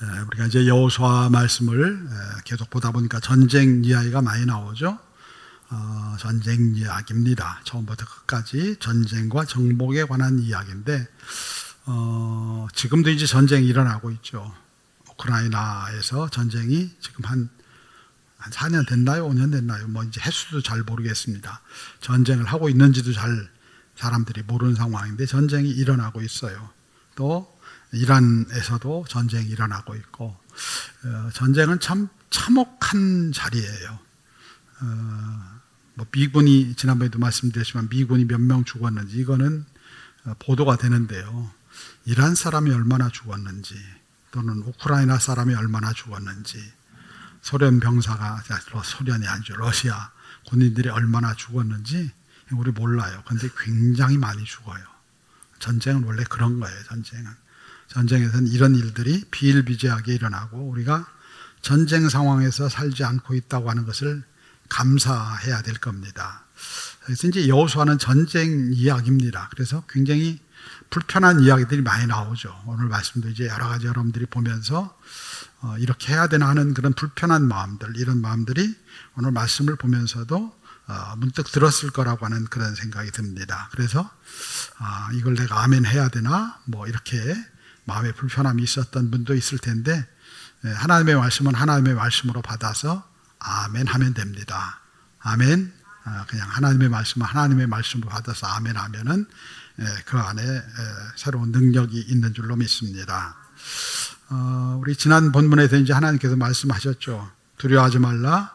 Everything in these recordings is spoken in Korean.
우리가 이제 여호수아 말씀을 계속 보다 보니까 전쟁 이야기가 많이 나오죠. 전쟁 이야기입니다. 처음부터 끝까지 전쟁과 정복에 관한 이야기인데 지금도 이제 전쟁이 일어나고 있죠. 우크라이나에서 전쟁이 지금 한 4년 됐나요? 5년 됐나요? 뭐 이제 횟수도 잘 모르겠습니다. 전쟁을 하고 있는지도 잘 사람들이 모르는 상황인데 전쟁이 일어나고 있어요. 또 이란에서도 전쟁이 일어나고 있고 전쟁은 참 참혹한 자리예요. 뭐 미군이 지난번에도 말씀드렸지만 미군이 몇 명 죽었는지 이거는 보도가 되는데요. 이란 사람이 얼마나 죽었는지 또는 우크라이나 사람이 얼마나 죽었는지 소련 병사가 소련이 아니죠. 러시아 군인들이 얼마나 죽었는지 우리 몰라요. 그런데 굉장히 많이 죽어요. 전쟁은 원래 그런 거예요. 전쟁에서는 이런 일들이 비일비재하게 일어나고 우리가 전쟁 상황에서 살지 않고 있다고 하는 것을 감사해야 될 겁니다. 그래서 이제 여호수아는 전쟁 이야기입니다. 그래서 굉장히 불편한 이야기들이 많이 나오죠. 오늘 말씀도 이제 여러 가지 여러분들이 보면서 이렇게 해야 되나 하는 그런 불편한 마음들, 이런 마음들이 오늘 말씀을 보면서도 문득 들었을 거라고 하는 그런 생각이 듭니다. 그래서 이걸 내가 아멘 해야 되나 뭐 이렇게 마음의 불편함이 있었던 분도 있을 텐데 하나님의 말씀은 하나님의 말씀으로 받아서 아멘 하면 됩니다. 아멘. 그냥 하나님의 말씀은 하나님의 말씀으로 받아서 아멘 하면은 그 안에 새로운 능력이 있는 줄로 믿습니다. 우리 지난 본문에서 이제 하나님께서 말씀하셨죠. 두려워하지 말라.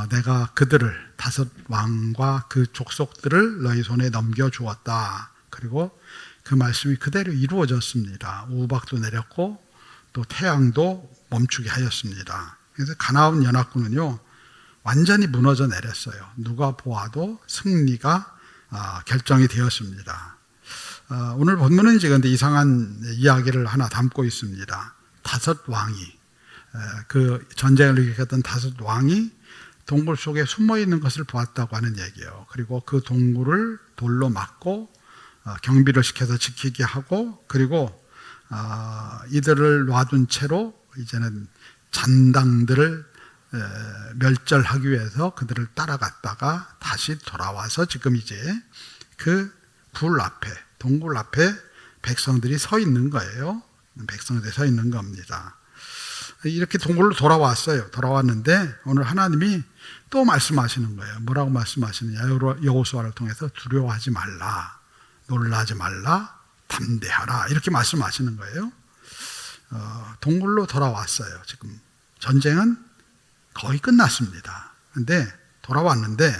내가 그들을 다섯 왕과 그 족속들을 너희 손에 넘겨주었다. 그리고 그 말씀이 그대로 이루어졌습니다. 우박도 내렸고 또 태양도 멈추게 하였습니다. 그래서 가나안 연합군은요 완전히 무너져 내렸어요. 누가 보아도 승리가 결정이 되었습니다. 오늘 본문은 이제 근데 이상한 이야기를 하나 담고 있습니다. 다섯 왕이 그 전쟁을 일으켰던 다섯 왕이 동굴 속에 숨어 있는 것을 보았다고 하는 얘기예요. 그리고 그 동굴을 돌로 막고 경비를 시켜서 지키게 하고 그리고 이들을 놔둔 채로 이제는 잔당들을 멸절하기 위해서 그들을 따라갔다가 다시 돌아와서 지금 이제 그 굴 앞에 동굴 앞에 백성들이 서 있는 거예요. 백성들이 서 있는 겁니다. 이렇게 동굴로 돌아왔어요. 돌아왔는데 오늘 하나님이 또 말씀하시는 거예요. 뭐라고 말씀하시느냐? 여호수아를 통해서 두려워하지 말라, 놀라지 말라, 담대하라 이렇게 말씀하시는 거예요. 동굴로 돌아왔어요. 지금 전쟁은 거의 끝났습니다. 그런데 돌아왔는데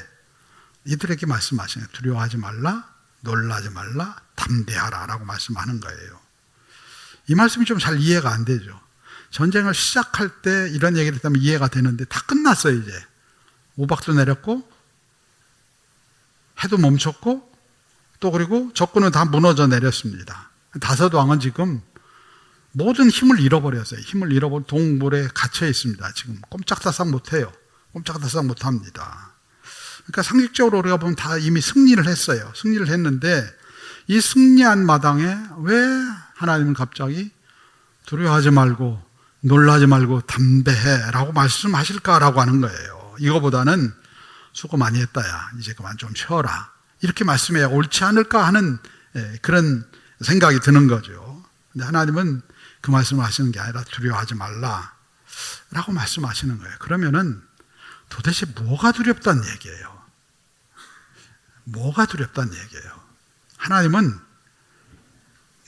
이들에게 말씀하시는 거예요. 두려워하지 말라, 놀라지 말라, 담대하라 라고 말씀하는 거예요. 이 말씀이 좀 잘 이해가 안 되죠. 전쟁을 시작할 때 이런 얘기를 했다면 이해가 되는데 다 끝났어요. 이제 우박도 내렸고 해도 멈췄고 또 그리고 적군은 다 무너져 내렸습니다. 다섯 왕은 지금 모든 힘을 잃어버렸어요. 힘을 잃어버려 동굴에 갇혀 있습니다. 지금 꼼짝달싹 못해요. 꼼짝달싹 못합니다. 그러니까 상식적으로 우리가 보면 다 이미 승리를 했어요. 승리를 했는데 이 승리한 마당에 왜 하나님은 갑자기 두려워하지 말고 놀라지 말고 담대해 라고 말씀하실까라고 하는 거예요. 이거보다는 수고 많이 했다 야 이제 그만 좀 쉬어라 이렇게 말씀해야 옳지 않을까 하는 그런 생각이 드는 거죠. 근데 하나님은 그 말씀을 하시는 게 아니라 두려워하지 말라 라고 말씀하시는 거예요. 그러면은 도대체 뭐가 두렵다는 얘기예요? 뭐가 두렵다는 얘기예요? 하나님은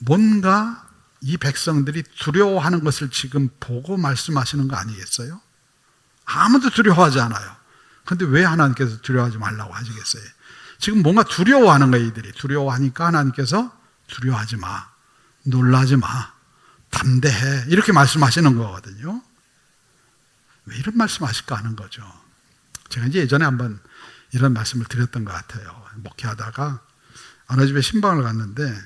뭔가 이 백성들이 두려워하는 것을 지금 보고 말씀하시는 거 아니겠어요? 아무도 두려워하지 않아요. 그런데 왜 하나님께서 두려워하지 말라고 하시겠어요? 지금 뭔가 두려워하는 거예요. 이들이 두려워하니까 하나님께서 두려워하지 마, 놀라지 마, 담대해 이렇게 말씀하시는 거거든요. 왜 이런 말씀하실까 하는 거죠. 제가 이제 예전에 한번 이런 말씀을 드렸던 것 같아요. 목회하다가 어느 집에 신방을 갔는데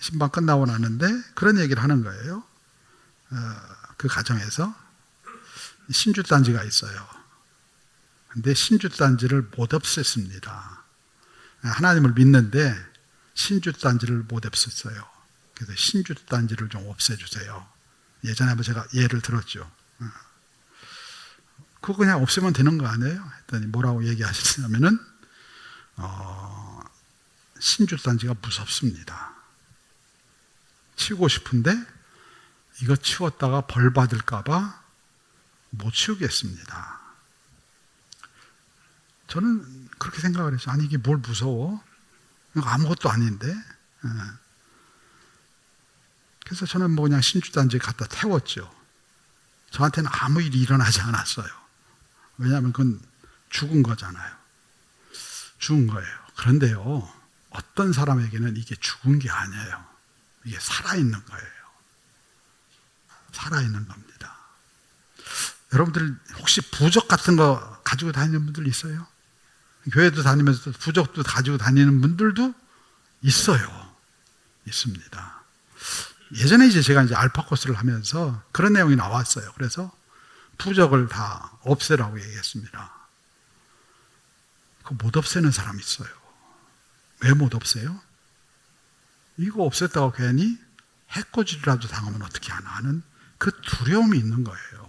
신방 끝나고 나는데 그런 얘기를 하는 거예요. 그 가정에서 신주단지가 있어요. 근데 신주단지를 못 없앴습니다. 하나님을 믿는데 신주단지를 못 없앴어요. 그래서 신주단지를 좀 없애주세요. 예전에 한번 제가 예를 들었죠. 그거 그냥 없애면 되는 거 아니에요? 했더니 뭐라고 얘기하시냐면은 신주단지가 무섭습니다. 치우고 싶은데 이거 치웠다가 벌 받을까 봐 못 치우겠습니다. 저는 그렇게 생각을 했어요. 아니 이게 뭘 무서워? 이거 아무것도 아닌데. 그래서 저는 뭐 그냥 신주단지 갖다 태웠죠. 저한테는 아무 일이 일어나지 않았어요. 왜냐하면 그건 죽은 거잖아요. 죽은 거예요. 그런데요, 어떤 사람에게는 이게 죽은 게 아니에요. 이게 살아있는 거예요. 살아있는 겁니다. 여러분들 혹시 부적 같은 거 가지고 다니는 분들 있어요? 교회도 다니면서 부적도 가지고 다니는 분들도 있어요. 있습니다. 예전에 이제 제가 이제 알파 코스를 하면서 그런 내용이 나왔어요. 그래서 부적을 다 없애라고 얘기했습니다. 그거 못 없애는 사람이 있어요. 왜 못 없애요? 이거 없앴다고 괜히 해코지라도 당하면 어떻게 하나 하는 그 두려움이 있는 거예요.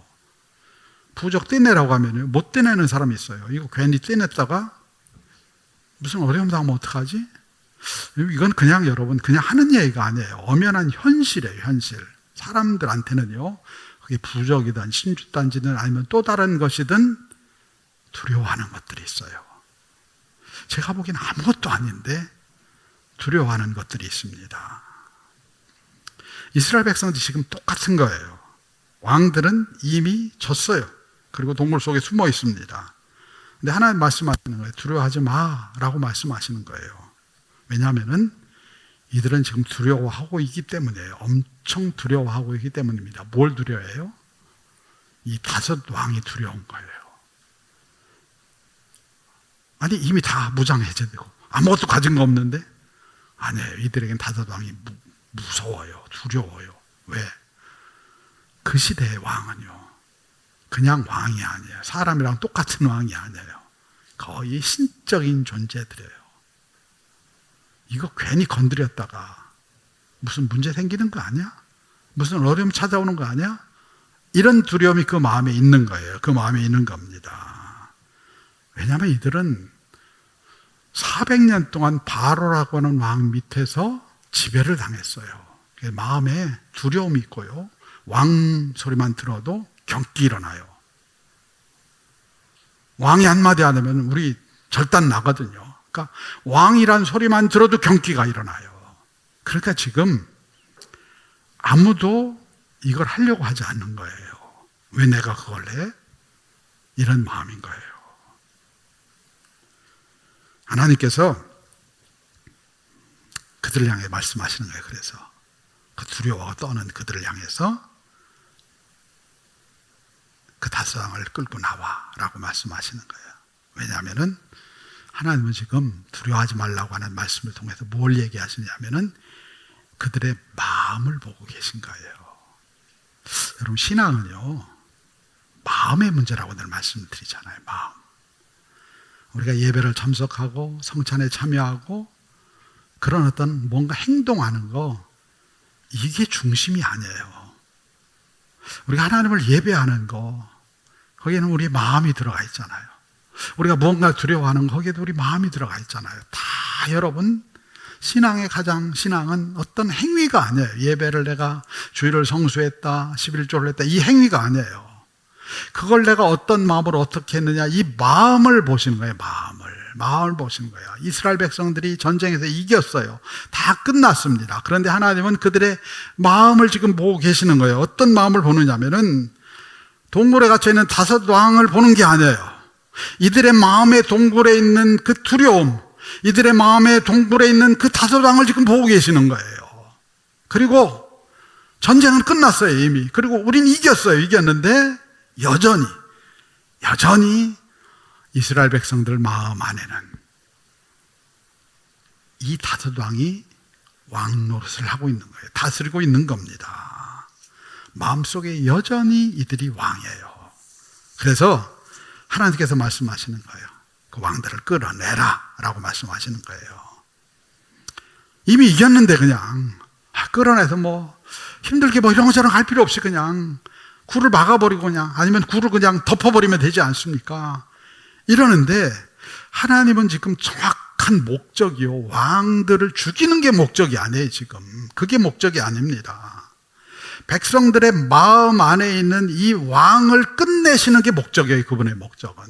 부적 떼내라고 하면 못 떼내는 사람이 있어요. 이거 괜히 떼냈다가 무슨 어려움 당하면 어떡하지? 이건 그냥 여러분 그냥 하는 얘기가 아니에요. 엄연한 현실이에요. 현실. 사람들한테는요, 그게 부적이든 신주단지든 아니면 또 다른 것이든 두려워하는 것들이 있어요. 제가 보기엔 아무것도 아닌데 두려워하는 것들이 있습니다. 이스라엘 백성들이 지금 똑같은 거예요. 왕들은 이미 졌어요. 그리고 동굴 속에 숨어 있습니다. 근데 하나님 말씀하시는 거예요. 두려워하지 마라고 말씀하시는 거예요. 왜냐하면은 이들은 지금 두려워하고 있기 때문이에요. 엄청 두려워하고 있기 때문입니다. 뭘 두려워해요? 이 5 왕이 두려운 거예요. 아니 이미 다 무장 해제되고 아무것도 가진 거 없는데? 아니에요. 이들에겐 5 왕이 무서워요. 두려워요. 왜? 그 시대의 왕은요, 그냥 왕이 아니에요. 사람이랑 똑같은 왕이 아니에요. 거의 신적인 존재들이에요. 이거 괜히 건드렸다가 무슨 문제 생기는 거 아니야? 무슨 어려움 찾아오는 거 아니야? 이런 두려움이 그 마음에 있는 거예요. 그 마음에 있는 겁니다. 왜냐하면 이들은 400년 동안 바로라고 하는 왕 밑에서 지배를 당했어요. 마음에 두려움이 있고요. 왕 소리만 들어도 경기 일어나요. 왕이 한마디 안 하면 우리 절단 나거든요. 그러니까 왕이란 소리만 들어도 경기가 일어나요. 그러니까 지금 아무도 이걸 하려고 하지 않는 거예요. 왜 내가 그걸 해? 이런 마음인 거예요. 하나님께서 그들을 향해 말씀하시는 거예요. 그래서 그 두려워하고 떠는 그들을 향해서 그 5 왕을 끌고 나와 라고 말씀하시는 거예요. 왜냐하면은 하나님은 지금 두려워하지 말라고 하는 말씀을 통해서 뭘 얘기하시냐면은 그들의 마음을 보고 계신 거예요. 여러분 신앙은요, 마음의 문제라고 늘 말씀드리잖아요. 마음. 우리가 예배를 참석하고 성찬에 참여하고 그런 어떤 뭔가 행동하는 거, 이게 중심이 아니에요. 우리가 하나님을 예배하는 거, 거기에는 우리 마음이 들어가 있잖아요. 우리가 무언가 두려워하는 거, 거기에도 우리 마음이 들어가 있잖아요. 다 여러분, 신앙은 어떤 행위가 아니에요. 예배를 내가 주일을 성수했다, 11조를 했다, 이 행위가 아니에요. 그걸 내가 어떤 마음으로 어떻게 했느냐, 이 마음을 보시는 거예요. 마음을 보시는 거예요. 이스라엘 백성들이 전쟁에서 이겼어요. 다 끝났습니다. 그런데 하나님은 그들의 마음을 지금 보고 계시는 거예요. 어떤 마음을 보느냐면은 동굴에 갇혀 있는 5 왕을 보는 게 아니에요. 이들의 마음의 동굴에 있는 그 두려움, 이들의 마음의 동굴에 있는 그 5 왕을 지금 보고 계시는 거예요. 그리고 전쟁은 끝났어요, 이미. 그리고 우린 이겼는데 여전히 이스라엘 백성들 마음 안에는 이 5 왕이 왕 노릇을 하고 있는 거예요. 다스리고 있는 겁니다. 마음속에 여전히 이들이 왕이에요. 그래서 하나님께서 말씀하시는 거예요. 그 왕들을 끌어내라 라고 말씀하시는 거예요. 이미 이겼는데 그냥 끌어내서 뭐 힘들게 뭐 이런저런 할 필요 없이 그냥 굴을 막아버리고 그냥 아니면 굴을 그냥 덮어버리면 되지 않습니까? 이러는데 하나님은 지금 정확한 목적이요. 왕들을 죽이는 게 목적이 아니에요, 지금. 그게 목적이 아닙니다. 백성들의 마음 안에 있는 이 왕을 끝내시는 게 목적이에요, 그분의 목적은.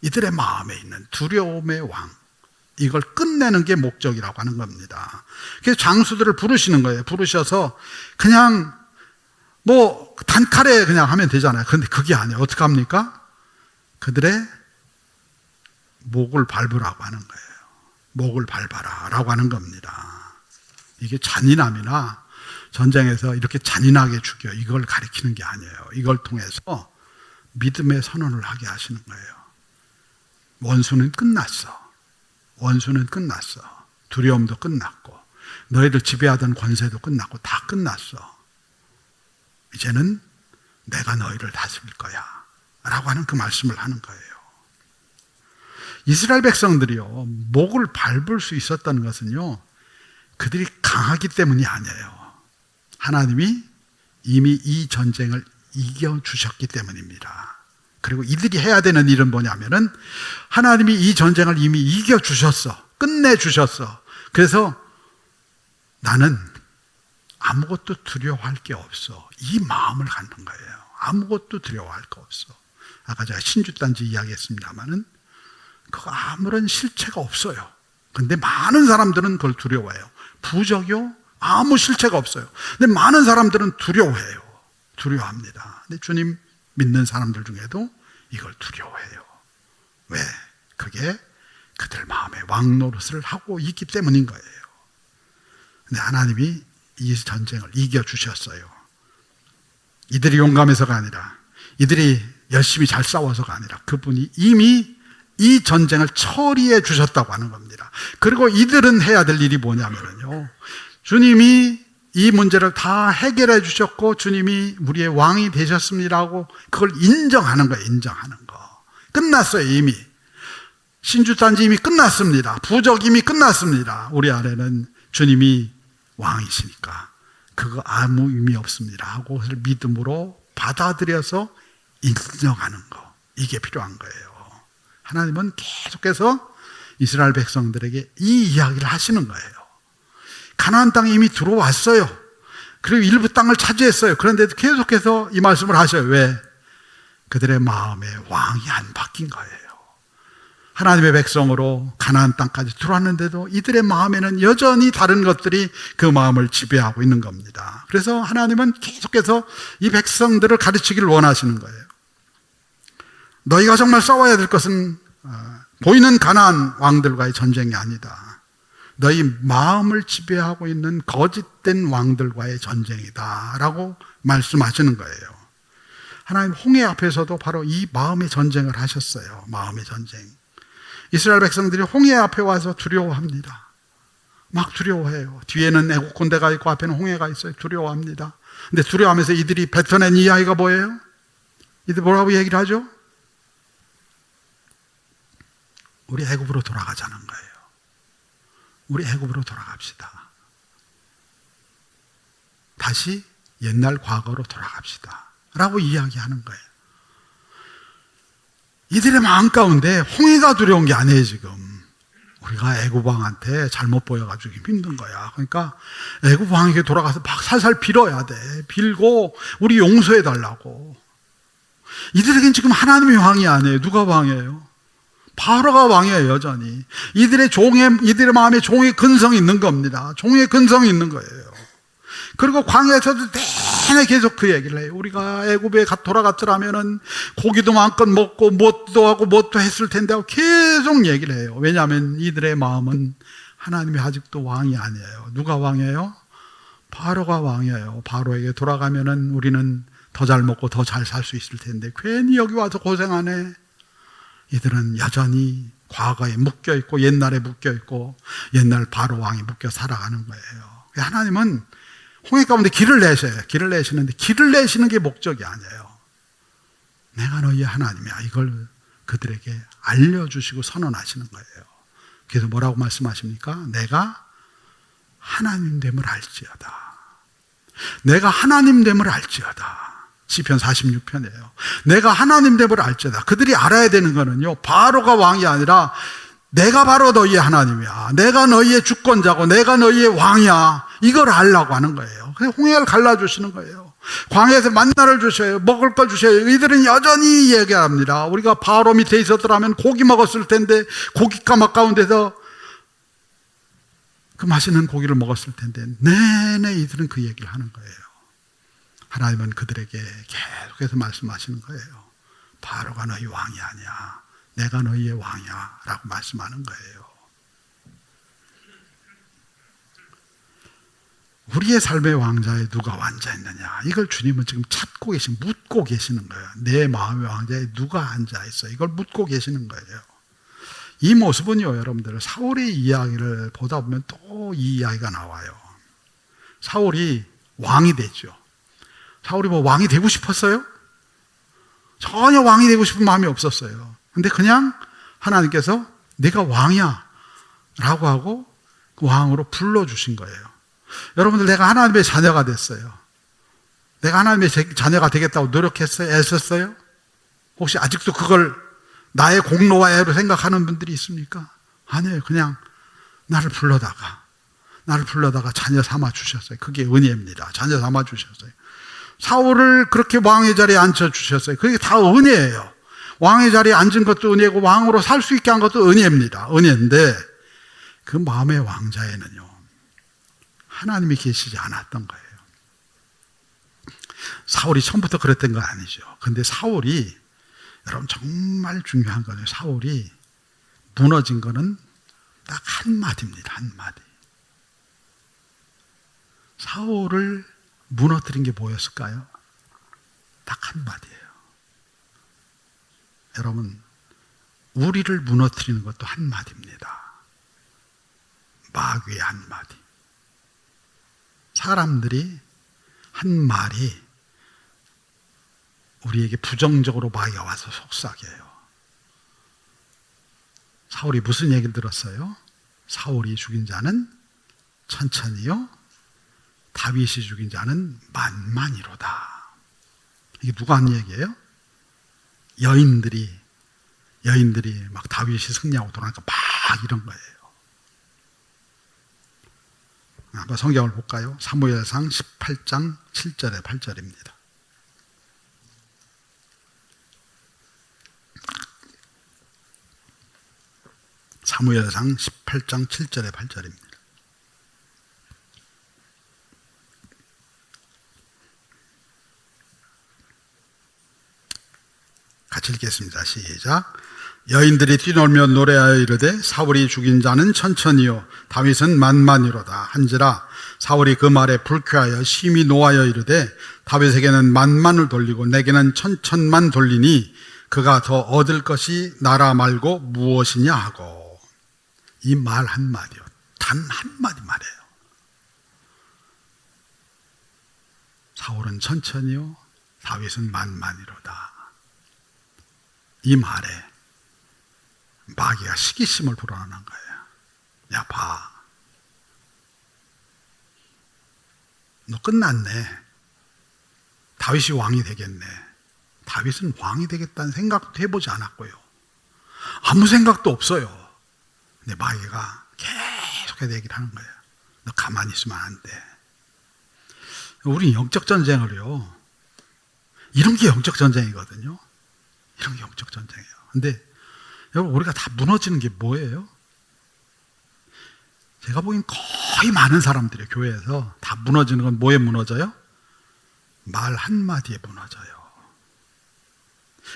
이들의 마음에 있는 두려움의 왕. 이걸 끝내는 게 목적이라고 하는 겁니다. 그래서 장수들을 부르시는 거예요. 부르셔서 그냥 뭐 단칼에 그냥 하면 되잖아요. 그런데 그게 아니에요. 어떻게 합니까? 그들의 목을 밟으라고 하는 거예요. 목을 밟아라 라고 하는 겁니다. 이게 잔인함이나 전쟁에서 이렇게 잔인하게 죽여 이걸 가리키는 게 아니에요. 이걸 통해서 믿음의 선언을 하게 하시는 거예요. 원수는 끝났어. 원수는 끝났어. 두려움도 끝났고 너희들 지배하던 권세도 끝났고 다 끝났어. 이제는 내가 너희를 다스릴 거야 라고 하는 그 말씀을 하는 거예요. 이스라엘 백성들이요, 목을 밟을 수 있었다는 것은요, 그들이 강하기 때문이 아니에요. 하나님이 이미 이 전쟁을 이겨주셨기 때문입니다. 그리고 이들이 해야 되는 일은 뭐냐면은 하나님이 이 전쟁을 이미 이겨주셨어. 끝내주셨어. 그래서 나는 아무것도 두려워할 게 없어. 이 마음을 갖는 거예요. 아무것도 두려워할 거 없어. 아까 제가 신주단지 이야기했습니다마는 그 아무런 실체가 없어요. 근데 많은 사람들은 그걸 두려워해요. 부적이요? 아무 실체가 없어요. 근데 많은 사람들은 두려워해요. 두려워합니다. 근데 주님 믿는 사람들 중에도 이걸 두려워해요. 왜? 그게 그들 마음에 왕 노릇을 하고 있기 때문인 거예요. 근데 하나님이 이 전쟁을 이겨주셨어요. 이들이 용감해서가 아니라, 이들이 열심히 잘 싸워서가 아니라 그분이 이미 이 전쟁을 처리해 주셨다고 하는 겁니다. 그리고 이들은 해야 될 일이 뭐냐면요, 주님이 이 문제를 다 해결해 주셨고 주님이 우리의 왕이 되셨습니다라고 그걸 인정하는 거예요. 인정하는 거. 끝났어요. 이미. 신주단지 이미 끝났습니다. 부적 이미 끝났습니다. 우리 안에는 주님이 왕이시니까 그거 아무 의미 없습니다 하고 그것을 믿음으로 받아들여서 인정하는 거. 이게 필요한 거예요. 하나님은 계속해서 이스라엘 백성들에게 이 이야기를 하시는 거예요. 가나안 땅에 이미 들어왔어요. 그리고 일부 땅을 차지했어요. 그런데도 계속해서 이 말씀을 하셔요. 왜? 그들의 마음에 왕이 안 바뀐 거예요. 하나님의 백성으로 가나안 땅까지 들어왔는데도 이들의 마음에는 여전히 다른 것들이 그 마음을 지배하고 있는 겁니다. 그래서 하나님은 계속해서 이 백성들을 가르치기를 원하시는 거예요. 너희가 정말 싸워야 될 것은 보이는 가나안 왕들과의 전쟁이 아니다. 너희 마음을 지배하고 있는 거짓된 왕들과의 전쟁이다 라고 말씀하시는 거예요. 하나님 홍해 앞에서도 바로 이 마음의 전쟁을 하셨어요. 마음의 전쟁. 이스라엘 백성들이 홍해 앞에 와서 두려워합니다. 막 두려워해요. 뒤에는 애국 군대가 있고 앞에는 홍해가 있어요. 두려워합니다. 근데 두려워하면서 이들이 뱉어낸 이야기가 뭐예요? 이들 뭐라고 얘기를 하죠? 우리 애굽으로 돌아가자는 거예요. 우리 애굽으로 돌아갑시다. 다시 옛날 과거로 돌아갑시다 라고 이야기하는 거예요. 이들의 마음 가운데 홍해가 두려운 게 아니에요. 지금 우리가 애굽 왕한테 잘못 보여가지고 힘든 거야. 그러니까 애굽 왕에게 돌아가서 막 살살 빌어야 돼. 빌고 우리 용서해 달라고. 이들에겐 지금 하나님이 왕이 아니에요. 누가 왕이에요? 바로가 왕이에요. 여전히 이들의 마음에 종의 근성이 있는 겁니다. 종의 근성이 있는 거예요. 그리고 광야에서도 내내 계속 그 얘기를 해요. 우리가 애굽에 돌아갔더라면은 고기도 마음껏 먹고 뭣도 하고 뭣도 했을 텐데 하고 계속 얘기를 해요. 왜냐하면 이들의 마음은 하나님이 아직도 왕이 아니에요. 누가 왕이에요? 바로가 왕이에요. 바로에게 돌아가면은 우리는 더 잘 먹고 더 잘 살 수 있을 텐데 괜히 여기 와서 고생하네. 이들은 여전히 과거에 묶여있고 옛날에 묶여있고 옛날 바로 왕이 묶여 살아가는 거예요. 하나님은 홍해 가운데 길을 내셔요. 길을 내시는데 길을 내시는 게 목적이 아니에요. 내가 너희의 하나님이야. 이걸 그들에게 알려주시고 선언하시는 거예요. 그래서 뭐라고 말씀하십니까? 내가 하나님 됨을 알지어다. 내가 하나님 됨을 알지어다. 시편 46편이에요. 내가 하나님 됨을 알지어다. 그들이 알아야 되는 거는요, 바로가 왕이 아니라 내가 바로 너희의 하나님이야. 내가 너희의 주권자고 내가 너희의 왕이야. 이걸 알라고 하는 거예요. 그래서 홍해를 갈라주시는 거예요. 광야에서 만나를 주셔요. 먹을 걸 주셔요. 이들은 여전히 얘기합니다. 우리가 바로 밑에 있었더라면 고기 먹었을 텐데, 고기 까막 가운데서 그 맛있는 고기를 먹었을 텐데, 내내 이들은 그 얘기를 하는 거예요. 하나님은 그들에게 계속해서 말씀하시는 거예요. 바로가 너희 왕이 아니야. 내가 너희의 왕이야. 라고 말씀하는 거예요. 우리의 삶의 왕자에 누가 앉아있느냐, 이걸 주님은 지금 찾고 묻고 계시는 거예요. 내 마음의 왕자에 누가 앉아있어, 이걸 묻고 계시는 거예요. 이 모습은요, 여러분들, 사울의 이야기를 보다 보면 또 이 이야기가 나와요. 사울이 왕이 됐죠. 사울이 뭐 왕이 되고 싶었어요? 전혀 왕이 되고 싶은 마음이 없었어요. 근데 그냥 하나님께서 내가 왕이야 라고 하고 그 왕으로 불러주신 거예요. 여러분들, 내가 하나님의 자녀가 됐어요. 내가 하나님의 자녀가 되겠다고 노력했어요? 애썼어요? 혹시 아직도 그걸 나의 공로와 애로 생각하는 분들이 있습니까? 아니에요. 그냥 나를 불러다가 자녀 삼아 주셨어요. 그게 은혜입니다. 자녀 삼아 주셨어요. 사울을 그렇게 왕의 자리에 앉혀주셨어요. 그게 다 은혜예요. 왕의 자리에 앉은 것도 은혜고 왕으로 살 수 있게 한 것도 은혜입니다. 은혜인데 그 마음의 왕자에는요, 하나님이 계시지 않았던 거예요. 사울이 처음부터 그랬던 건 아니죠. 근데 사울이, 여러분 정말 중요한 거예요. 사울이 무너진 거는 딱 한마디입니다. 한마디. 사울을 무너뜨린 게 뭐였을까요? 딱 한마디예요. 여러분, 우리를 무너뜨리는 것도 한마디입니다. 마귀의 한마디. 사람들이 한 말이 우리에게 부정적으로 마귀가 와서 속삭여요. 사울이 무슨 얘기를 들었어요? 사울이 죽인 자는 천천히요, 다윗이 죽인 자는 만만이로다. 이게 누가 한 얘기예요? 여인들이 막 다윗이 승리하고 돌아가니까 막 이런 거예요. 한번 성경을 볼까요? 사무엘상 18장 7절에 8절입니다. 사무엘상 18장 7절에 8절입니다. 같이 읽겠습니다. 시작. 여인들이 뛰놀며 노래하여 이르되 사울이 죽인 자는 천천히요 다윗은 만만이로다 한지라 사울이 그 말에 불쾌하여 심히 노하여 이르되 다윗에게는 만만을 돌리고 내게는 천천만 돌리니 그가 더 얻을 것이 나라 말고 무엇이냐 하고. 이 말 한마디요, 단 한마디 말이에요. 사울은 천천히요 다윗은 만만이로다. 이 말에 마귀가 시기심을 불어넣는 거예요. 야, 봐, 너 끝났네. 다윗이 왕이 되겠네. 다윗은 왕이 되겠다는 생각도 해보지 않았고요, 아무 생각도 없어요. 근데 마귀가 계속해서 얘기를 하는 거예요. 너 가만히 있으면 안 돼. 우리 영적 전쟁을요, 이런 게 영적 전쟁이거든요. 이런 게 영적 전쟁이에요. 근데 여러분, 우리가 다 무너지는 게 뭐예요? 제가 보기엔 거의 많은 사람들이 교회에서 다 무너지는 건 뭐에 무너져요? 말 한마디에 무너져요.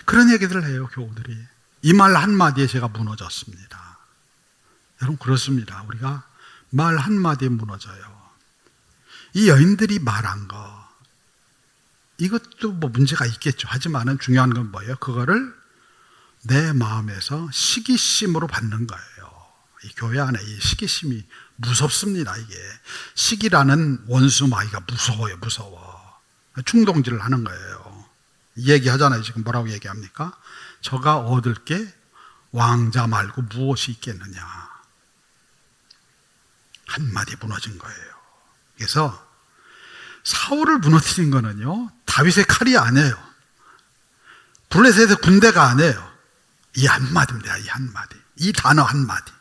그런 얘기들을 해요, 교우들이. 이 말 한마디에 제가 무너졌습니다. 여러분, 그렇습니다. 우리가 말 한마디에 무너져요. 이 여인들이 말한 거, 이것도 뭐 문제가 있겠죠. 하지만은 중요한 건 뭐예요? 그거를 내 마음에서 시기심으로 받는 거예요. 이 교회 안에 이 시기심이 무섭습니다. 이게 시기라는 원수 마귀가 무서워요. 무서워. 충동질을 하는 거예요. 얘기하잖아요. 지금 뭐라고 얘기합니까? 저가 얻을 게 왕자 말고 무엇이 있겠느냐. 한마디 무너진 거예요. 그래서 사울을 무너뜨린 거는요, 다윗의 칼이 아니에요. 블레셋의 군대가 아니에요. 이 한마디입니다. 이 한마디. 이 단어 한마디.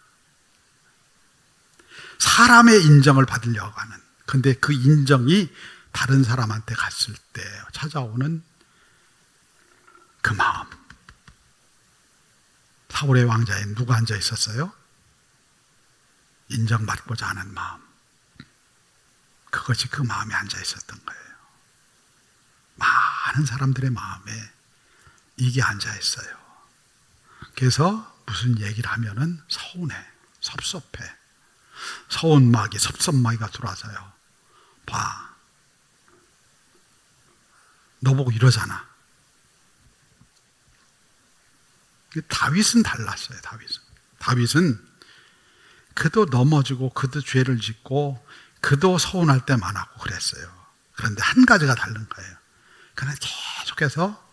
사람의 인정을 받으려고 하는. 근데 그 인정이 다른 사람한테 갔을 때 찾아오는 그 마음. 사울의 왕자에 누가 앉아 있었어요? 인정받고자 하는 마음. 그것이 그 마음에 앉아 있었던 거예요. 많은 사람들의 마음에 이게 앉아 있어요. 그래서 무슨 얘기를 하면은 서운해, 섭섭해. 서운마귀, 섭섭마귀가 들어와서요. 봐. 너 보고 이러잖아. 다윗은 달랐어요, 다윗은 그도 넘어지고 그도 죄를 짓고 그도 서운할 때 많았고 그랬어요. 그런데 한 가지가 다른 거예요. 그는 계속해서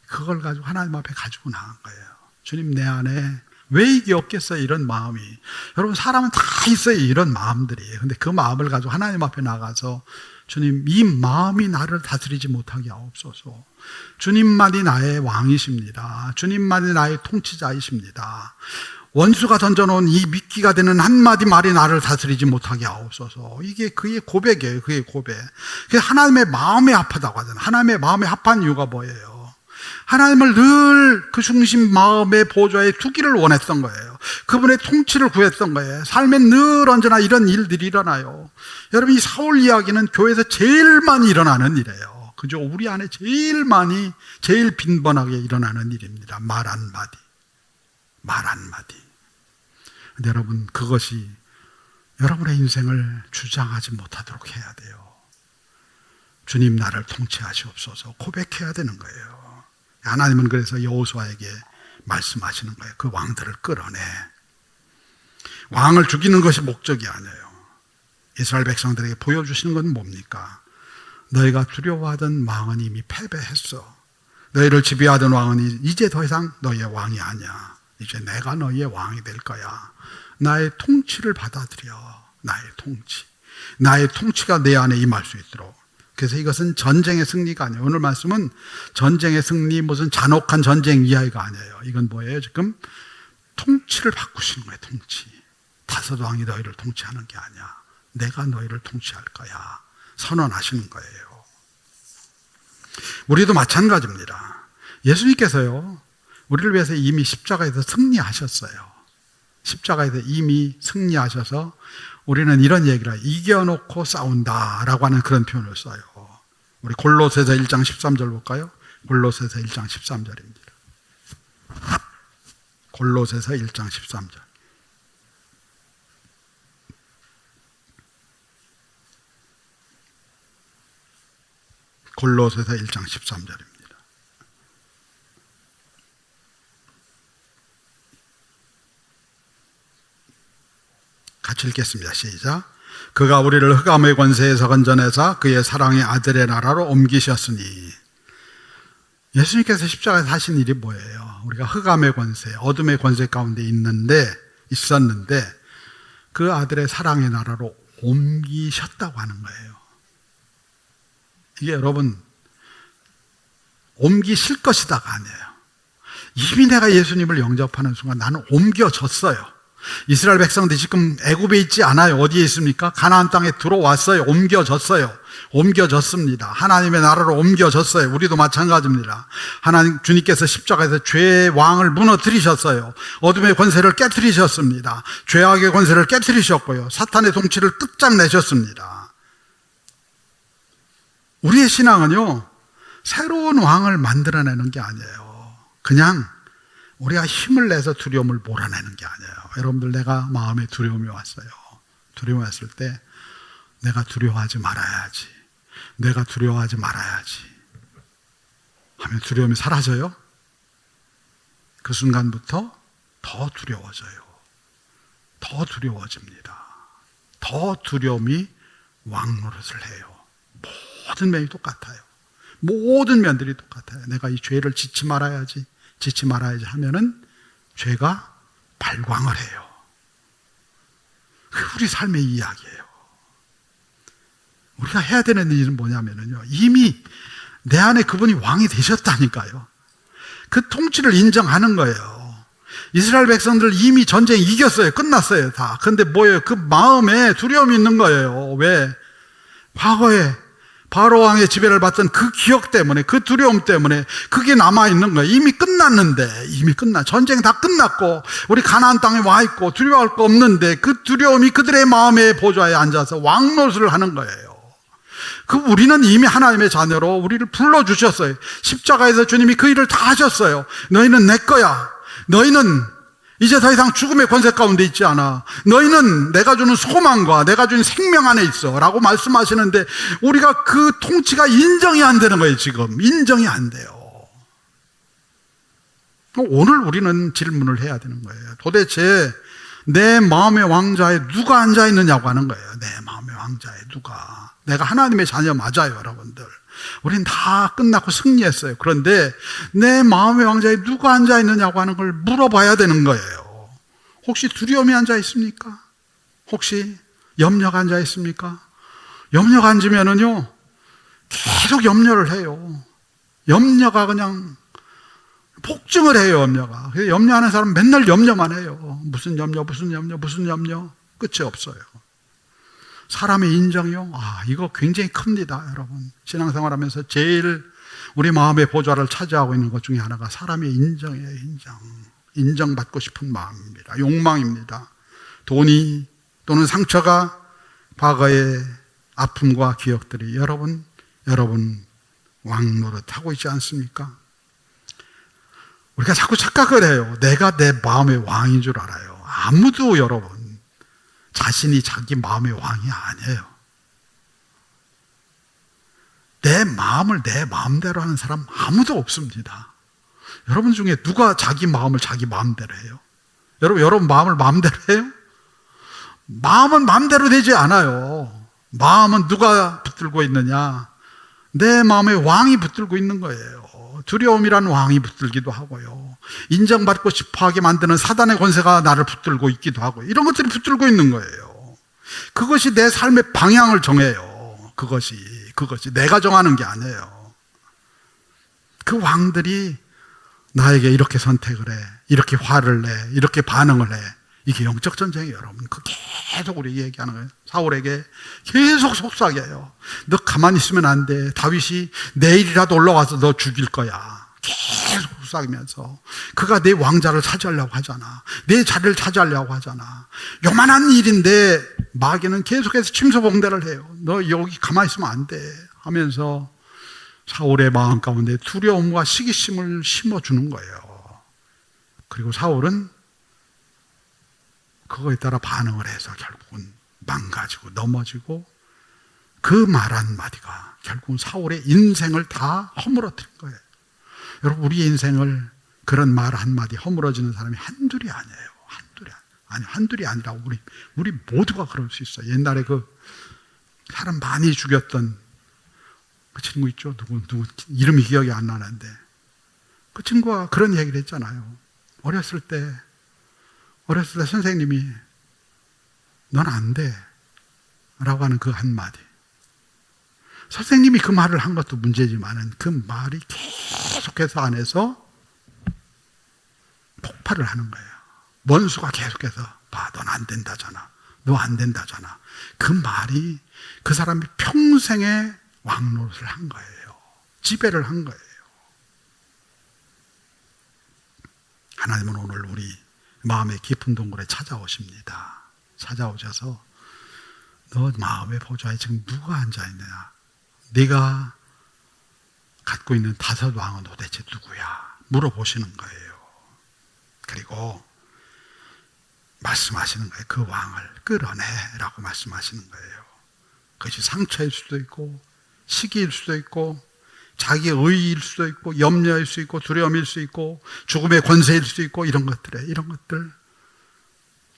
그걸 가지고 하나님 앞에 가지고 나간 거예요. 주님, 내 안에 왜 이게 없겠어요? 이런 마음이. 여러분, 사람은 다 있어요, 이런 마음들이. 근데 그 마음을 가지고 하나님 앞에 나가서 주님, 이 마음이 나를 다스리지 못하게 하옵소서. 주님만이 나의 왕이십니다. 주님만이 나의 통치자이십니다. 원수가 던져놓은 이 미끼가 되는 한마디 말이 나를 다스리지 못하게 하옵소서. 이게 그의 고백이에요. 그의 고백. 그래서 하나님의 마음에 합하다고 하잖아요. 하나님의 마음에 합한 이유가 뭐예요? 하나님을 늘 그 중심 마음의 보좌에 두기를 원했던 거예요. 그분의 통치를 구했던 거예요. 삶에 늘 언제나 이런 일들이 일어나요. 여러분, 이 사울 이야기는 교회에서 제일 많이 일어나는 일이에요. 그죠? 우리 안에 제일 많이, 제일 빈번하게 일어나는 일입니다. 말 한마디. 말 한마디. 근데 여러분, 그것이 여러분의 인생을 주장하지 못하도록 해야 돼요. 주님, 나를 통치하시옵소서. 고백해야 되는 거예요. 하나님은 그래서 여호수아에게 말씀하시는 거예요. 그 왕들을 끌어내. 왕을 죽이는 것이 목적이 아니에요. 이스라엘 백성들에게 보여주시는 건 뭡니까? 너희가 두려워하던 왕은 이미 패배했어. 너희를 지배하던 왕은 이제 더 이상 너희의 왕이 아니야. 이제 내가 너희의 왕이 될 거야. 나의 통치를 받아들여. 나의 통치. 나의 통치가 내 안에 임할 수 있도록. 그래서 이것은 전쟁의 승리가 아니에요. 오늘 말씀은 전쟁의 승리, 무슨 잔혹한 전쟁 이야기가 아니에요. 이건 뭐예요? 지금 통치를 바꾸시는 거예요. 통치. 다섯 왕이 너희를 통치하는 게 아니야. 내가 너희를 통치할 거야. 선언하시는 거예요. 우리도 마찬가지입니다. 예수님께서요, 우리를 위해서 이미 십자가에서 승리하셨어요. 십자가에서 이미 승리하셔서 우리는 이런 얘기를 해요. 이겨놓고 싸운다라고 하는 그런 표현을 써요. 우리 골로새서 1장 13절 볼까요? 골로새서 1장 13절입니다. 골로새서 1장 13절. 골로새서 1장 13절입니다. 같이 읽겠습니다. 시작. 그가 우리를 흑암의 권세에서 건져내사 그의 사랑의 아들의 나라로 옮기셨으니. 예수님께서 십자가에서 하신 일이 뭐예요? 우리가 흑암의 권세, 어둠의 권세 가운데 있었는데 그 아들의 사랑의 나라로 옮기셨다고 하는 거예요. 이게 여러분, 옮기실 것이다가 아니에요. 이미 내가 예수님을 영접하는 순간 나는 옮겨졌어요. 이스라엘 백성들이 지금 애굽에 있지 않아요. 어디에 있습니까? 가나안 땅에 들어왔어요. 옮겨졌어요. 옮겨졌습니다. 하나님의 나라로 옮겨졌어요. 우리도 마찬가지입니다. 하나님, 주님께서 십자가에서 죄의 왕을 무너뜨리셨어요. 어둠의 권세를 깨뜨리셨습니다. 죄악의 권세를 깨뜨리셨고요. 사탄의 통치를 끝장내셨습니다. 우리의 신앙은요, 새로운 왕을 만들어내는 게 아니에요. 그냥 우리가 힘을 내서 두려움을 몰아내는 게 아니에요. 여러분들, 내가 마음에 두려움이 왔어요. 두려움이 왔을 때 내가 두려워하지 말아야지. 내가 두려워하지 말아야지 하면 두려움이 사라져요. 그 순간부터 더 두려워져요. 더 두려워집니다. 더 두려움이 왕노릇을 해요. 모든 면이 똑같아요. 모든 면들이 똑같아요. 내가 이 죄를 짓지 말아야지 하면은 죄가 발광을 해요. 그게 우리 삶의 이야기예요. 우리가 해야 되는 일은 뭐냐면요, 이미 내 안에 그분이 왕이 되셨다니까요. 그 통치를 인정하는 거예요. 이스라엘 백성들 이미 전쟁 이겼어요. 끝났어요, 다. 근데 뭐예요? 그 마음에 두려움이 있는 거예요. 왜? 과거에 바로 왕의 지배를 받던 그 기억 때문에, 그 두려움 때문에 그게 남아있는 거예요. 이미 끝났는데, 전쟁 다 끝났고 우리 가나안 땅에 와 있고 두려워할 거 없는데 그 두려움이 그들의 마음의 보좌에 앉아서 왕노릇을 하는 거예요. 우리는 이미 하나님의 자녀로 우리를 불러주셨어요. 십자가에서 주님이 그 일을 다 하셨어요. 너희는 내 거야. 너희는 이제 더 이상 죽음의 권세 가운데 있지 않아. 너희는 내가 주는 소망과 내가 주는 생명 안에 있어 라고 말씀하시는데, 우리가 그 통치가 인정이 안 되는 거예요. 지금 인정이 안 돼요. 오늘 우리는 질문을 해야 되는 거예요. 도대체 내 마음의 왕자에 누가 앉아 있느냐고 하는 거예요. 내 마음의 왕자에 누가. 내가 하나님의 자녀 맞아요, 여러분들. 우린 다 끝났고 승리했어요. 그런데 내 마음의 왕자에 누가 앉아 있느냐고 하는 걸 물어봐야 되는 거예요. 혹시 두려움이 앉아 있습니까? 혹시 염려가 앉아 있습니까? 염려가 앉으면은요, 계속 염려를 해요. 염려가 그냥 폭증을 해요, 염려가. 염려하는 사람은 맨날 염려만 해요. 무슨 염려, 끝이 없어요. 사람의 인정이요? 이거 굉장히 큽니다, 여러분. 신앙생활 하면서 제일 우리 마음의 보좌를 차지하고 있는 것 중에 하나가 사람의 인정이에요, 인정. 인정받고 싶은 마음입니다. 욕망입니다. 돈이 또는 상처가, 과거의 아픔과 기억들이 여러분 왕노릇하고 있지 않습니까? 우리가 자꾸 착각을 해요. 내가 내 마음의 왕인 줄 알아요. 아무도 여러분 자신이 자기 마음의 왕이 아니에요. 내 마음을 내 마음대로 하는 사람 아무도 없습니다. 여러분 중에 누가 자기 마음을 자기 마음대로 해요? 여러분 마음을 마음대로 해요? 마음은 마음대로 되지 않아요. 마음은 누가 붙들고 있느냐? 내 마음의 왕이 붙들고 있는 거예요. 두려움이라는 왕이 붙들기도 하고요. 인정받고 싶어하게 만드는 사단의 권세가 나를 붙들고 있기도 하고, 이런 것들이 붙들고 있는 거예요. 그것이 내 삶의 방향을 정해요. 그것이 내가 정하는 게 아니에요. 그 왕들이 나에게 이렇게 선택을 해, 이렇게 화를 내, 이렇게 반응을 해. 이게 영적 전쟁이에요, 여러분. 그 계속 우리 얘기하는 거예요. 사울에게 계속 속삭여요. 너 가만히 있으면 안 돼. 다윗이 내일이라도 올라와서 너 죽일 거야. 계속 속삭이면서 그가 내 왕자를 차지하려고 하잖아. 내 자리를 차지하려고 하잖아. 요만한 일인데 마귀는 계속해서 침소봉대를 해요. 너 여기 가만히 있으면 안 돼 하면서 사울의 마음 가운데 두려움과 시기심을 심어주는 거예요. 그리고 사울은 그거에 따라 반응을 해서 결국은 망가지고 넘어지고, 그 말 한마디가 결국은 사울의 인생을 다 허물어뜨린 거예요. 여러분, 우리의 인생을 그런 말 한마디 허물어지는 사람이 한둘이 아니에요. 한둘이 아니라 우리 모두가 그럴 수 있어요. 옛날에 그 사람 많이 죽였던 그 친구 있죠? 누구 이름이 기억이 안 나는데, 그 친구가 그런 얘기를 했잖아요. 어렸을 때 선생님이 넌 안 돼 라고 하는 그 한마디. 선생님이 그 말을 한 것도 문제지만은 그 말이 계속해서 안에서 폭발을 하는 거예요. 원수가 계속해서 넌 안 된다잖아. 너 안 된다잖아. 그 말이 그 사람이 평생의 왕노릇을 한 거예요. 지배를 한 거예요. 하나님은 오늘 우리 마음의 깊은 동굴에 찾아오십니다. 찾아오셔서 너 마음의 보좌에 지금 누가 앉아있느냐? 네가 갖고 있는 다섯 왕은 도대체 누구야? 물어보시는 거예요. 그리고 말씀하시는 거예요. 그 왕을 끌어내라고 말씀하시는 거예요. 그것이 상처일 수도 있고 시기일 수도 있고 자기의 의의일 수도 있고 염려일 수 있고 두려움일 수 있고 죽음의 권세일 수도 있고, 이런 것들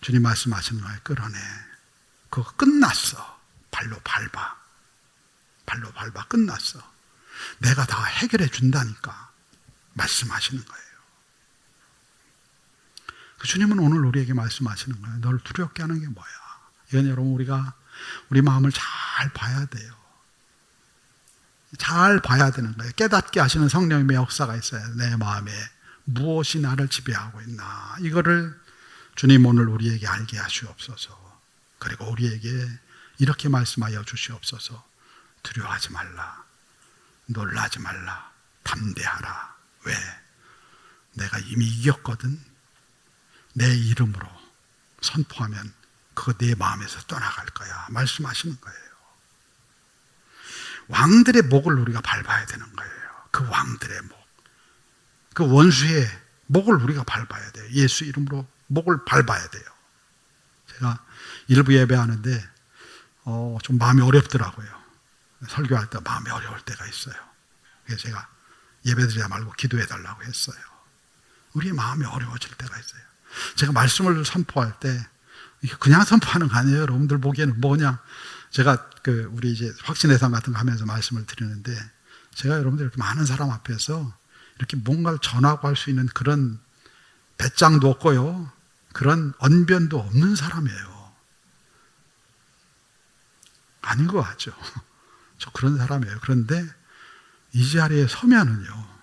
주님 말씀하시는 거예요. 끌어내. 그거 끝났어. 발로 밟아. 끝났어. 내가 다 해결해 준다니까 말씀하시는 거예요. 그 주님은 오늘 우리에게 말씀하시는 거예요. 너를 두렵게 하는 게 뭐야? 이건 여러분 우리 마음을 잘 봐야 돼요. 잘 봐야 되는 거예요. 깨닫게 하시는 성령님의 역사가 있어요. 내 마음에 무엇이 나를 지배하고 있나. 이거를 주님 오늘 우리에게 알게 하시옵소서. 그리고 우리에게 이렇게 말씀하여 주시옵소서. 두려워하지 말라. 놀라지 말라. 담대하라. 왜? 내가 이미 이겼거든. 내 이름으로 선포하면 그거 내 마음에서 떠나갈 거야. 말씀하시는 거예요. 왕들의 목을 우리가 밟아야 되는 거예요. 그 왕들의 목. 그 원수의 목을 우리가 밟아야 돼요. 예수 이름으로 목을 밟아야 돼요. 제가 일부 예배하는데 좀 마음이 어렵더라고요. 설교할 때 마음이 어려울 때가 있어요. 그래서 제가 예배드리지 말고 기도해 달라고 했어요. 우리의 마음이 어려워질 때가 있어요. 제가 말씀을 선포할 때 그냥 선포하는 거 아니에요. 여러분들 보기에는 뭐냐. 제가 우리 이제 확신의 삶 같은 거 하면서 말씀을 드리는데 제가 여러분들 이렇게 많은 사람 앞에서 이렇게 뭔가를 전하고 할 수 있는 그런 배짱도 없고요. 그런 언변도 없는 사람이에요. 아닌 것 같죠. 저 그런 사람이에요. 그런데 이 자리에 서면은요.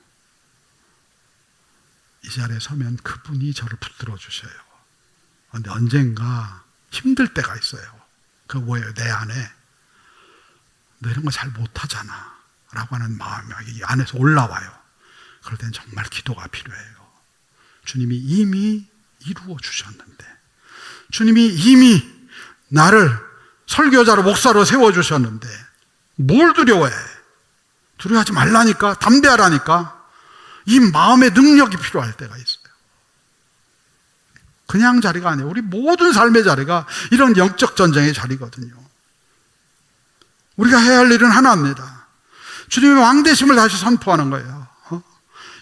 이 자리에 서면 그분이 저를 붙들어 주셔요. 그런데 언젠가 힘들 때가 있어요. 그 뭐예요? 내 안에 너 이런 거 잘 못하잖아 라고 하는 마음이 이 안에서 올라와요. 그럴 땐 정말 기도가 필요해요. 주님이 이미 이루어 주셨는데, 주님이 이미 나를 설교자로 목사로 세워주셨는데 뭘 두려워해? 두려워하지 말라니까, 담대하라니까. 이 마음의 능력이 필요할 때가 있어요. 그냥 자리가 아니에요. 우리 모든 삶의 자리가 이런 영적 전쟁의 자리거든요. 우리가 해야 할 일은 하나입니다. 주님의 왕되심을 다시 선포하는 거예요.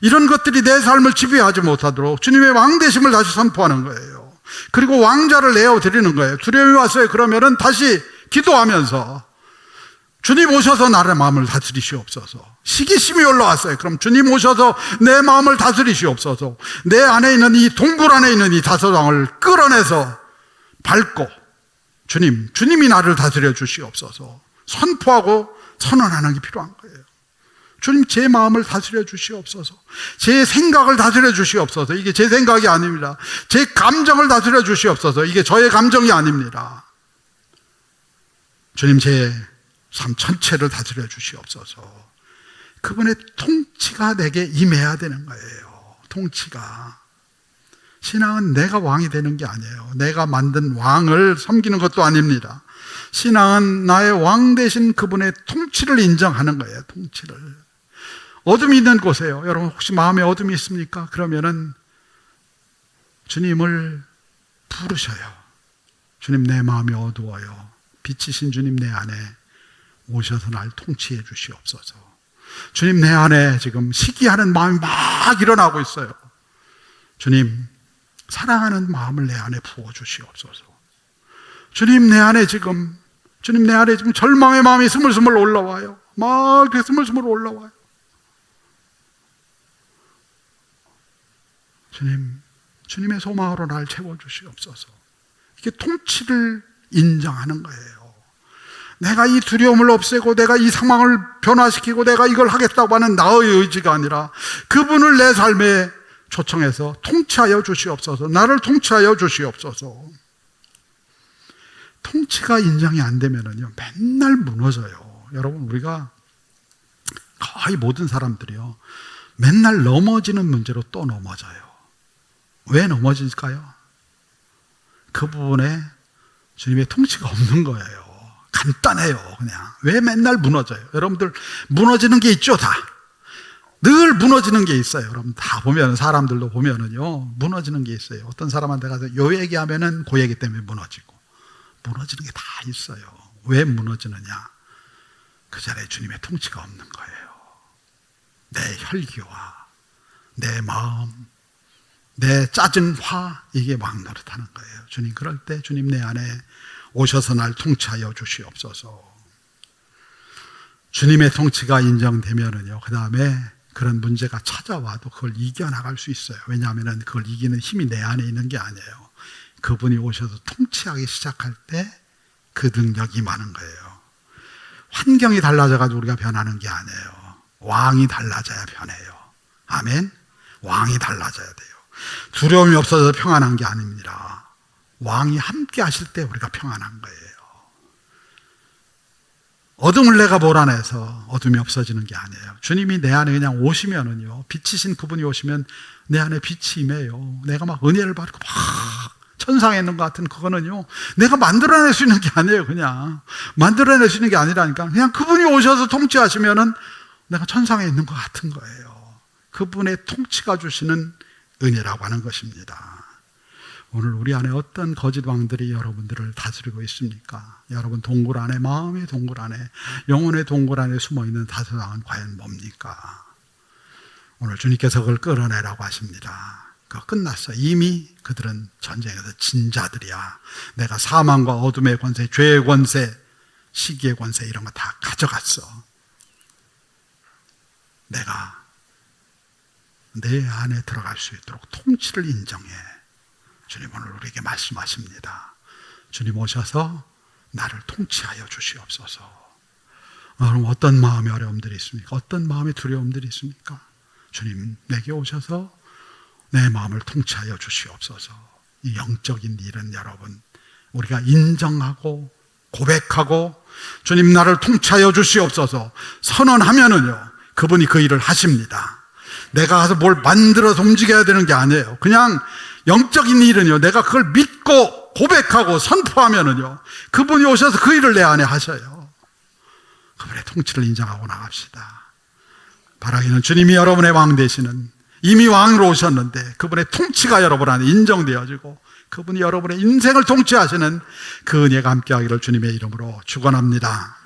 이런 것들이 내 삶을 지배하지 못하도록 주님의 왕되심을 다시 선포하는 거예요. 그리고 왕자를 내어드리는 거예요. 두려움이 왔어요. 그러면은 다시 기도하면서 주님 오셔서 나의 마음을 다스리시옵소서. 시기심이 올라왔어요. 그럼 주님 오셔서 내 마음을 다스리시옵소서. 내 안에 있는 이 동굴 안에 있는 이 다소장을 끌어내서 밟고 주님이 나를 다스려 주시옵소서. 선포하고 선언하는 게 필요한 거예요. 주님 제 마음을 다스려 주시옵소서. 제 생각을 다스려 주시옵소서. 이게 제 생각이 아닙니다. 제 감정을 다스려 주시옵소서. 이게 저의 감정이 아닙니다. 주님 제 삶 전체를 다스려 주시옵소서. 그분의 통치가 내게 임해야 되는 거예요. 통치가. 신앙은 내가 왕이 되는 게 아니에요. 내가 만든 왕을 섬기는 것도 아닙니다. 신앙은 나의 왕 되신 그분의 통치를 인정하는 거예요. 통치를. 어둠이 있는 곳에요. 여러분 혹시 마음에 어둠이 있습니까? 그러면은 주님을 부르셔요. 주님 내 마음이 어두워요. 빛이신 주님 내 안에 오셔서 날 통치해 주시옵소서. 주님 내 안에 지금 시기하는 마음이 막 일어나고 있어요. 주님 사랑하는 마음을 내 안에 부어 주시옵소서. 주님 내 안에 지금 절망의 마음이 스물스물 올라와요. 막 이렇게 스물스물 올라와요. 주님의 소망으로 날 채워주시옵소서. 이게 통치를 인정하는 거예요. 내가 이 두려움을 없애고 내가 이 상황을 변화시키고 내가 이걸 하겠다고 하는 나의 의지가 아니라 그분을 내 삶에 초청해서 통치하여 주시옵소서. 나를 통치하여 주시옵소서. 통치가 인정이 안 되면은요, 맨날 무너져요. 여러분, 우리가 거의 모든 사람들이요, 맨날 넘어지는 문제로 또 넘어져요. 왜 넘어질까요? 그 부분에 주님의 통치가 없는 거예요. 간단해요, 그냥. 왜 맨날 무너져요? 여러분들, 무너지는 게 있죠, 다. 늘 무너지는 게 있어요. 여러분, 다 보면, 사람들도 보면은요, 무너지는 게 있어요. 어떤 사람한테 가서 요 얘기하면은 그 얘기 때문에 무너지고. 무너지는 게 다 있어요. 왜 무너지느냐? 그 자리에 주님의 통치가 없는 거예요. 내 혈기와 내 마음, 내 짜증, 화, 이게 왕노릇하는 거예요. 주님, 그럴 때 주님 내 안에 오셔서 날 통치하여 주시옵소서. 주님의 통치가 인정되면은요, 그 다음에 그런 문제가 찾아와도 그걸 이겨나갈 수 있어요. 왜냐하면 그걸 이기는 힘이 내 안에 있는 게 아니에요. 그분이 오셔서 통치하기 시작할 때 그 능력이 많은 거예요. 환경이 달라져가지고 우리가 변하는 게 아니에요. 왕이 달라져야 변해요. 아멘. 왕이 달라져야 돼요. 두려움이 없어져서 평안한 게 아닙니다. 왕이 함께 하실 때 우리가 평안한 거예요. 어둠을 내가 몰아내서 어둠이 없어지는 게 아니에요. 주님이 내 안에 그냥 오시면은요, 빛이신 그분이 오시면 내 안에 빛이 임해요. 내가 막 은혜를 받고 막 천상에 있는 것 같은 그거는요, 내가 만들어낼 수 있는 게 아니에요. 그냥 만들어낼 수 있는 게 아니라니까. 그냥 그분이 오셔서 통치하시면은 내가 천상에 있는 것 같은 거예요. 그분의 통치가 주시는 은혜라고 하는 것입니다. 오늘 우리 안에 어떤 거짓 왕들이 여러분들을 다스리고 있습니까? 여러분 동굴 안에, 마음의 동굴 안에, 영혼의 동굴 안에 숨어있는 다스왕은 과연 뭡니까? 오늘 주님께서 그걸 끌어내라고 하십니다. 그거 끝났어. 이미 그들은 전쟁에서 진 자들이야. 내가 사망과 어둠의 권세, 죄의 권세, 시기의 권세 이런 거 다 가져갔어. 내가 내 안에 들어갈 수 있도록 통치를 인정해. 주님 오늘 우리에게 말씀하십니다. 주님 오셔서 나를 통치하여 주시옵소서. 그럼 어떤 마음의 어려움들이 있습니까? 어떤 마음의 두려움들이 있습니까? 주님 내게 오셔서 내 마음을 통치하여 주시옵소서. 이 영적인 일은 여러분 우리가 인정하고 고백하고 주님 나를 통치하여 주시옵소서 선언하면은요 그분이 그 일을 하십니다. 내가 가서 뭘 만들어서 움직여야 되는 게 아니에요. 그냥 영적인 일은요, 내가 그걸 믿고 고백하고 선포하면은요, 그분이 오셔서 그 일을 내 안에 하셔요. 그분의 통치를 인정하고 나갑시다. 바라기는 주님이 여러분의 왕 되시는, 이미 왕으로 오셨는데 그분의 통치가 여러분 안에 인정되어지고 그분이 여러분의 인생을 통치하시는 그 은혜가 함께하기를 주님의 이름으로 축원합니다.